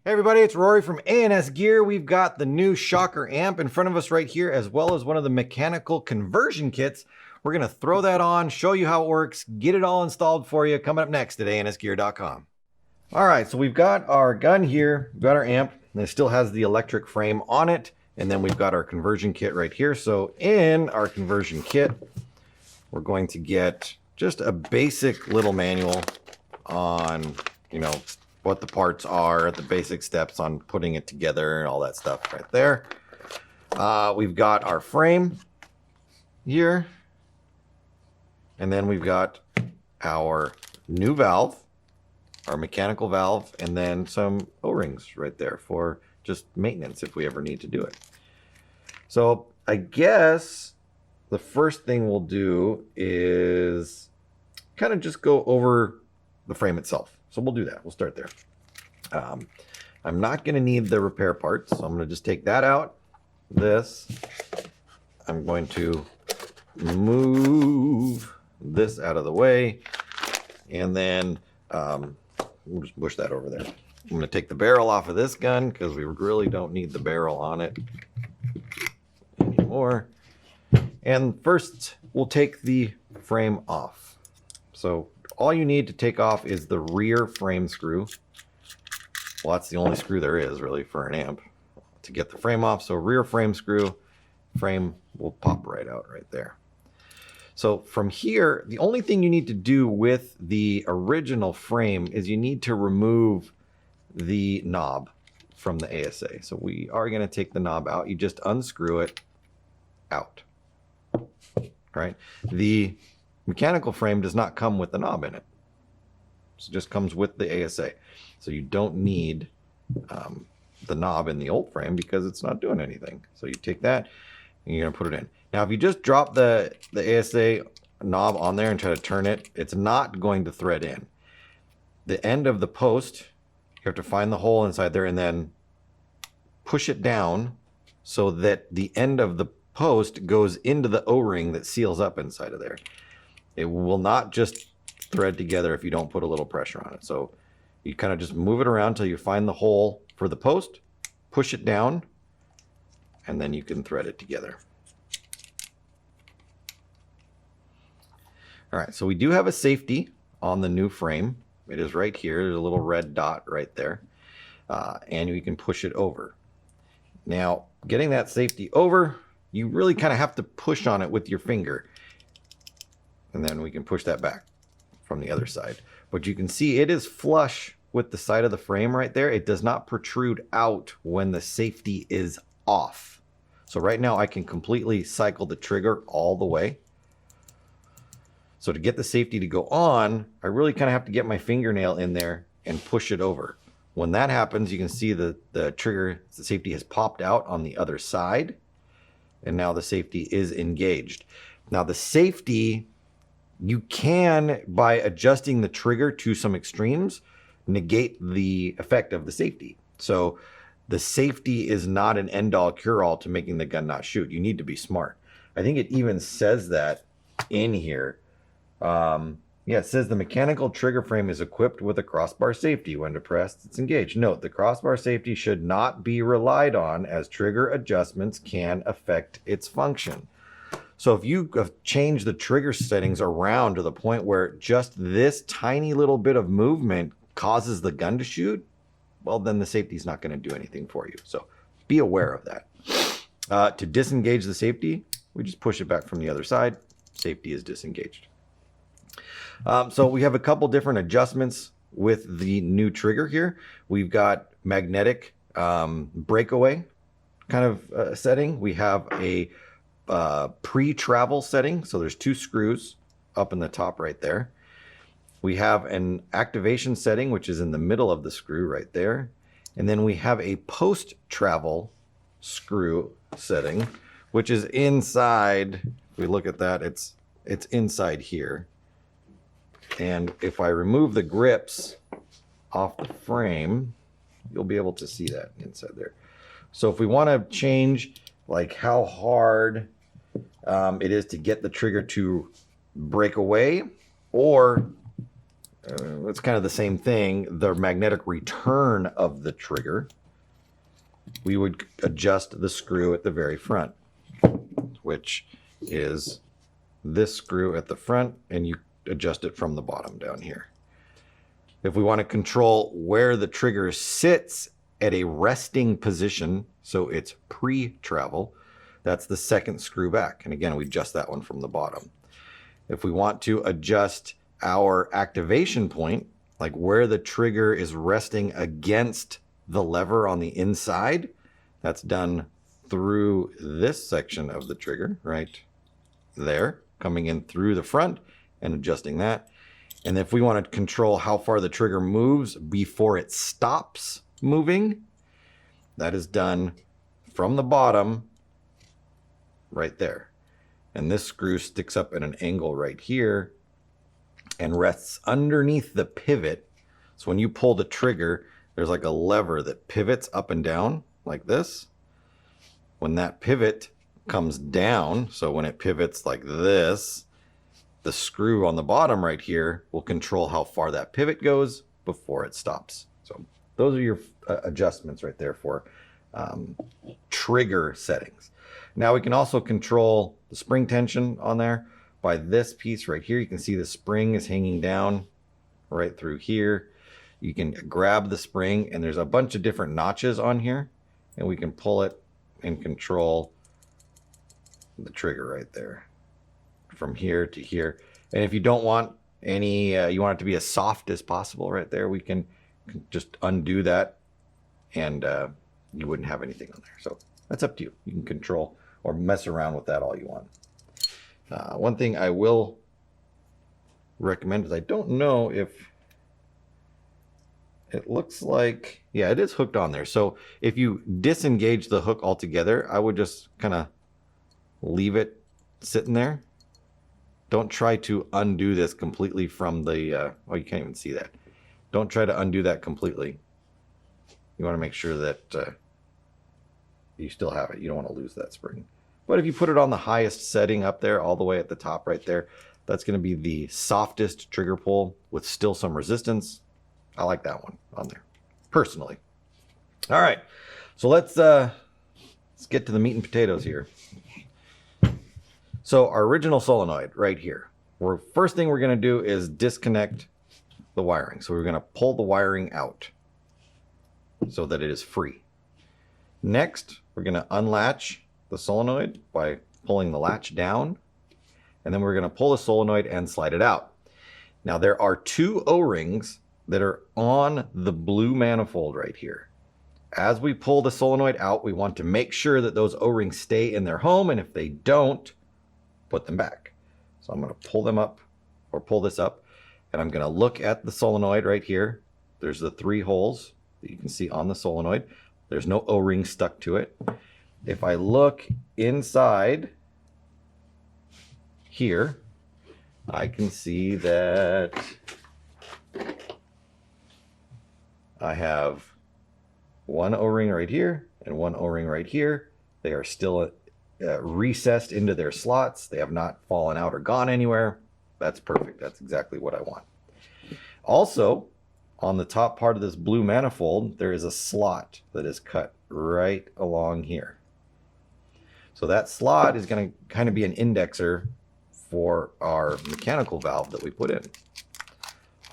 Hey everybody, it's Rory from A&S Gear. We've got the new Shocker amp in front of us right here, as well as one of the mechanical conversion kits. We're going to throw that on, show you how it works, get it all installed for you, coming up next at ansgear.com. All right, so we've got our gun here, we've got our amp, and it still has the electric frame on it, and then we've got our conversion kit right here. So in our conversion kit, we're going to get just a basic little manual on, what the parts are, the basic steps on putting it together and all that stuff right there. We've got our frame here. And then we've got our new valve, our mechanical valve, and then some O-rings right there for just maintenance if we ever need to do it. So I guess the first thing we'll do is kind of just go over the frame itself. So we'll do that. We'll start there. I'm not going to need the repair parts, so I'm going to just take that out. This. I'm going to move this out of the way. And then we'll just push that over there. I'm going to take the barrel off of this gun because we really don't need the barrel on it anymore. And first, we'll take the frame off. So all you need to take off is the rear frame screw. Well, that's the only screw there is really for an amp to get the frame off. So rear frame screw, frame will pop right out right there. So from here, the only thing you need to do with the original frame is you need to remove the knob from the ASA. So we are going to take the knob out. You just unscrew it out. Right? The mechanical frame does not come with the knob in it. It just comes with the ASA. So you don't need the knob in the old frame because it's not doing anything. So you take that and you're going to put it in. Now, if you just drop the ASA knob on there and try to turn it, it's not going to thread in. The end of the post, you have to find the hole inside there and then push it down so that the end of the post goes into the O-ring that seals up inside of there. It will not just thread together if you don't put a little pressure on it. So you kind of just move it around until you find the hole for the post, push it down, and then you can thread it together. All right, so we do have a safety on the new frame. It is right here. There's a little red dot right there, and you can push it over. Now, getting that safety over, you really kind of have to push on it with your finger, and then we can push that back from the other side. But you can see it is flush with the side of the frame right there. It does not protrude out when the safety is off. So right now I can completely cycle the trigger all the way. So to get the safety to go on, I really kind of have to get my fingernail in there and push it over. When that happens, you can see the trigger, the safety has popped out on the other side. And now the safety is engaged. Now the safety, you can, by adjusting the trigger to some extremes, negate the effect of the safety. So the safety is not an end-all cure-all to making the gun not shoot. You need to be smart. I think it even says that in here. Yeah, it says the mechanical trigger frame is equipped with a crossbar safety. When depressed, it's engaged. Note, the crossbar safety should not be relied on as trigger adjustments can affect its function. So if you change the trigger settings around to the point where just this tiny little bit of movement causes the gun to shoot, well, then the safety is not going to do anything for you. So be aware of that. To disengage the safety, we just push it back from the other side. Safety is disengaged. So we have a couple different adjustments with the new trigger here. We've got magnetic breakaway kind of setting. We have a pre-travel setting. So there's two screws up in the top right there. We have an activation setting, which is in the middle of the screw right there. And then we have a post-travel screw setting, which is inside. If we look at that, it's inside here. And if I remove the grips off the frame, you'll be able to see that inside there. So if we want to change like how hard it is to get the trigger to break away, or it's kind of the same thing. The magnetic return of the trigger, we would adjust the screw at the very front, which is this screw at the front, and you adjust it from the bottom down here. If we want to control where the trigger sits at a resting position, so it's pre-travel, that's the second screw back. And again, we adjust that one from the bottom. If we want to adjust our activation point, like where the trigger is resting against the lever on the inside, that's done through this section of the trigger right there, coming in through the front and adjusting that. And if we want to control how far the trigger moves before it stops moving, that is done from the bottom right there. And this screw sticks up at an angle right here and rests underneath the pivot. So when you pull the trigger, there's like a lever that pivots up and down like this. When that pivot comes down, so when it pivots like this, the screw on the bottom right here will control how far that pivot goes before it stops. So those are your adjustments right there for trigger settings. Now we can also control the spring tension on there by this piece right here. You can see the spring is hanging down right through here. You can grab the spring, and there's a bunch of different notches on here, and we can pull it and control the trigger right there from here to here. And if you don't want any, you want it to be as soft as possible right there, we can just undo that, and you wouldn't have anything on there. So that's up to you. You can control or mess around with that all you want. One thing I will recommend is, I don't know if it looks like, yeah, it is hooked on there. So if you disengage the hook altogether, I would just kind of leave it sitting there. Don't try to undo this completely from the, oh, you can't even see that. Don't try to undo that completely. You want to make sure that you still have it. You don't want to lose that spring. But if you put it on the highest setting up there, all the way at the top right there, that's going to be the softest trigger pull with still some resistance. I like that one on there, personally. All right, so let's get to the meat and potatoes here. So our original solenoid right here. First thing we're going to do is disconnect the wiring. So we're going to pull the wiring out so that it is free. Next, we're going to unlatch the solenoid by pulling the latch down, and then we're going to pull the solenoid and slide it out. Now there are two O-rings that are on the blue manifold right here. As we pull the solenoid out, we want to make sure that those O-rings stay in their home, and if they don't, put them back. So I'm going to pull them up, or pull this up, and I'm going to look at the solenoid right here. There's the 3 holes that you can see on the solenoid. There's no O-ring stuck to it. If I look inside here, I can see that I have one O-ring right here and one O-ring right here. They are still recessed into their slots. They have not fallen out or gone anywhere. That's perfect. That's exactly what I want. Also, on the top part of this blue manifold, there is a slot that is cut right along here. So that slot is going to kind of be an indexer for our mechanical valve that we put in.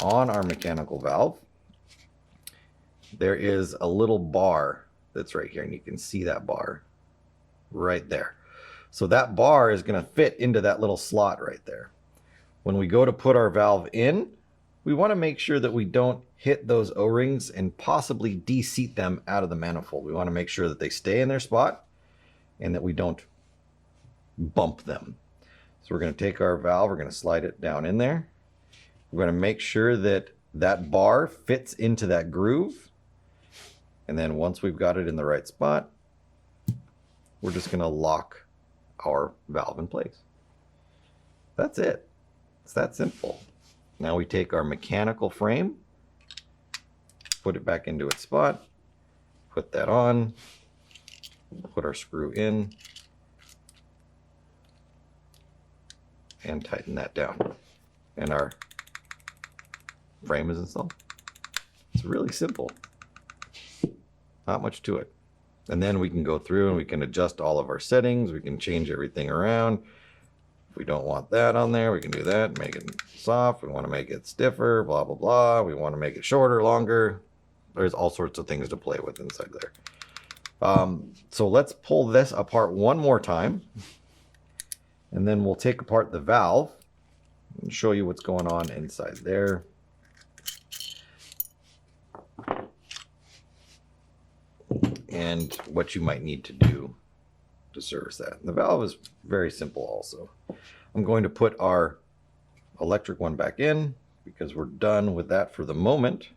On our mechanical valve, there is a little bar that's right here, and you can see that bar right there. So that bar is going to fit into that little slot right there. When we go to put our valve in, we want to make sure that we don't hit those O-rings and possibly de-seat them out of the manifold. We want to make sure that they stay in their spot and that we don't bump them. So we're going to take our valve, we're going to slide it down in there. We're going to make sure that that bar fits into that groove. And then once we've got it in the right spot, we're just going to lock our valve in place. That's it. It's that simple. Now we take our mechanical frame, put it back into its spot, put that on, put our screw in, and tighten that down. And our frame is installed. It's really simple. Not much to it. And then we can go through and we can adjust all of our settings. We can change everything around. If we don't want that on there, we can do that. Make it soft. We want to make it stiffer, blah, blah, blah. We want to make it shorter, longer. There's all sorts of things to play with inside there. So let's pull this apart one more time. And then we'll take apart the valve and show you what's going on inside there. And what you might need to do to service that. The valve is very simple also. I'm going to put our electric one back in because we're done with that for the moment.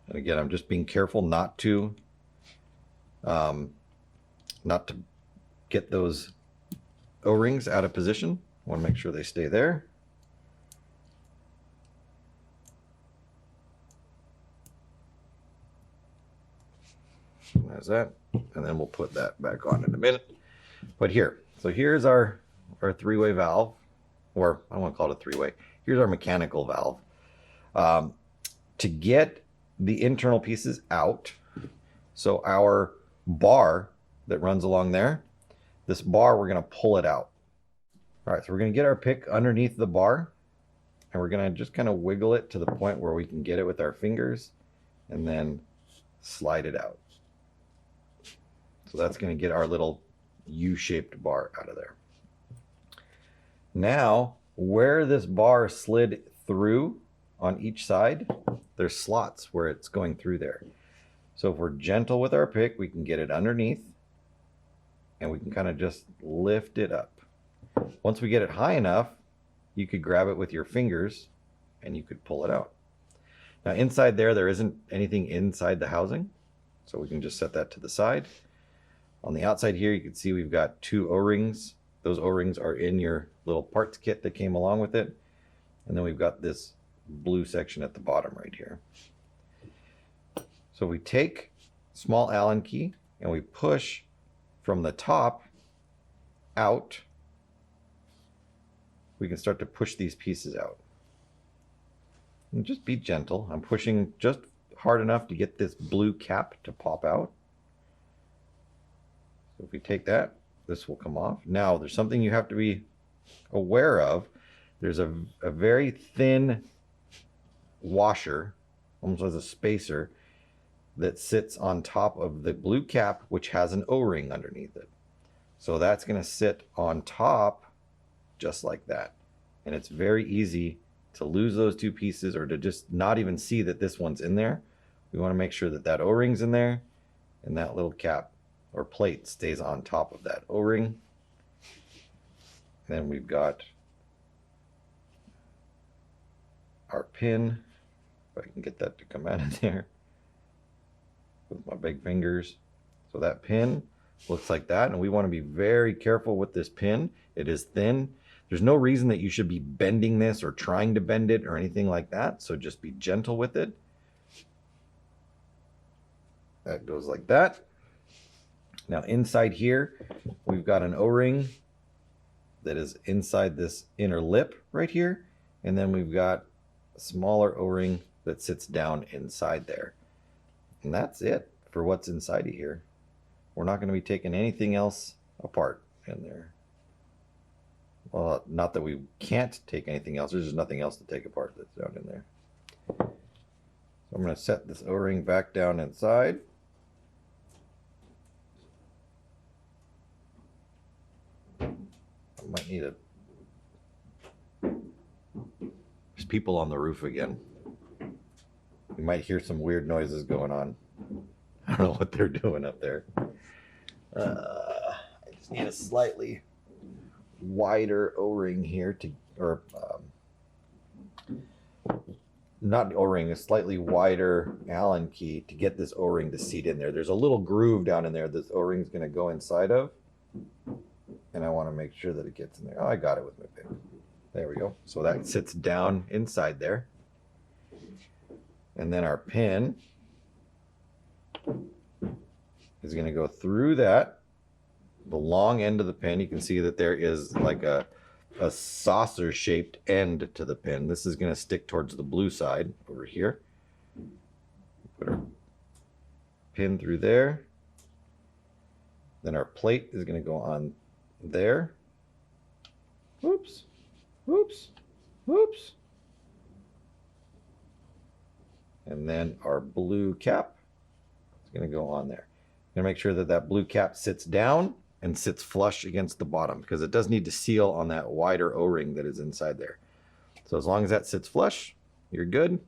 And again, I'm just being careful not to get those O-rings out of position. I want to make sure they stay there. There's that, and then we'll put that back on in a minute. But here, so here's our three-way valve, or I don't want to call it a three-way. Here's our mechanical valve. To get the internal pieces out, so our bar that runs along there, this bar, we're going to pull it out. All right, so we're going to get our pick underneath the bar, and we're going to just kind of wiggle it to the point where we can get it with our fingers, and then slide it out. So that's going to get our little U-shaped bar out of there. Now, where this bar slid through on each side, there's slots where it's going through there. So if we're gentle with our pick, we can get it underneath and we can kind of just lift it up. Once we get it high enough, you could grab it with your fingers and you could pull it out. Now inside there isn't anything inside the housing, so we can just set that to the side. On the outside here, you can see we've got two O-rings. Those O-rings are in your little parts kit that came along with it. And then we've got this blue section at the bottom right here. So we take small Allen key and we push from the top out. We can start to push these pieces out. And just be gentle. I'm pushing just hard enough to get this blue cap to pop out. So if we take that, this will come off. Now, there's something you have to be aware of. There's a very thin washer, almost as a spacer, that sits on top of the blue cap, which has an O-ring underneath it. So that's going to sit on top just like that. And it's very easy to lose those two pieces or to just not even see that this one's in there. We want to make sure that that O-ring's in there and that little cap or plate stays on top of that O-ring. Then we've got our pin, if I can get that to come out of there with my big fingers. So that pin looks like that, and we want to be very careful with this pin. It is thin. There's no reason that you should be bending this or trying to bend it or anything like that, so just be gentle with it. That goes like that. Now inside here, we've got an O-ring that is inside this inner lip right here, and then we've got a smaller O-ring that sits down inside there. And that's it for what's inside of here. We're not going to be taking anything else apart in there. Well, not that we can't take anything else. There's just nothing else to take apart that's down in there. So I'm going to set this O-ring back down inside. I might need a... There's people on the roof again. You might hear some weird noises going on. I don't know what they're doing up there. I just need a slightly wider O-ring here to, or not O-ring, a slightly wider Allen key to get this O-ring to seat in there. There's a little groove down in there this O-ring is going to go inside of, and I want to make sure that it gets in there. Oh, I got it with my pick. There we go. So that sits down inside there. And then our pin is going to go through that, the long end of the pin. You can see that there is like a a saucer shaped end to the pin. This is going to stick towards the blue side over here. Put our pin through there. Then our plate is going to go on there. Whoops, whoops, whoops. And then our blue cap is going to go on there. Going to make sure that that blue cap sits down and sits flush against the bottom, because it does need to seal on that wider O-ring that is inside there. So as long as that sits flush, you're good.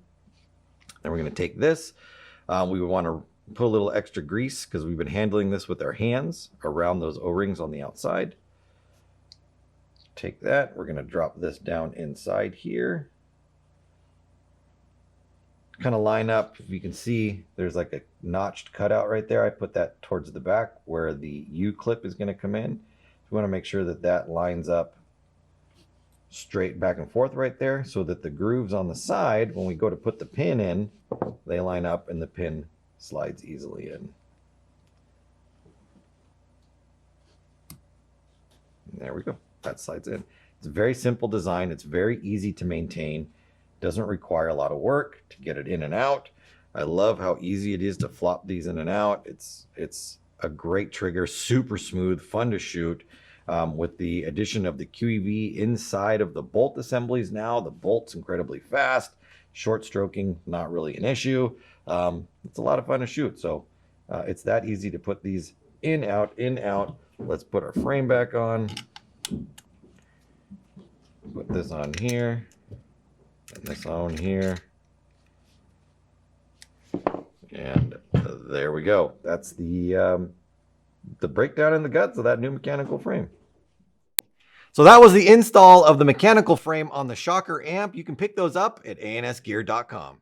Then we're going to take this. We would want to put a little extra grease, because we've been handling this with our hands around those O-rings on the outside. Take that. We're going to drop this down inside here. Kind of line up. If you can see, there's like a notched cutout right there. I put that towards the back where the U-clip is going to come in. We want to make sure that that lines up straight back and forth right there, so that the grooves on the side, when we go to put the pin in, they line up and the pin slides easily in. And there we go. That slides in. It's a very simple design. It's very easy to maintain. Doesn't require a lot of work to get it in and out. I love how easy it is to flop these in and out. It's a great trigger, super smooth, fun to shoot. With the addition of the QEV inside of the bolt assemblies now, the bolt's incredibly fast. Short stroking, not really an issue. It's a lot of fun to shoot. So it's that easy to put these in, out, in, out. Let's put our frame back on. Put this on here. And this on here. And there we go. That's the breakdown in the guts of that new mechanical frame. So that was the install of the mechanical frame on the Shocker amp. You can pick those up at ansgear.com.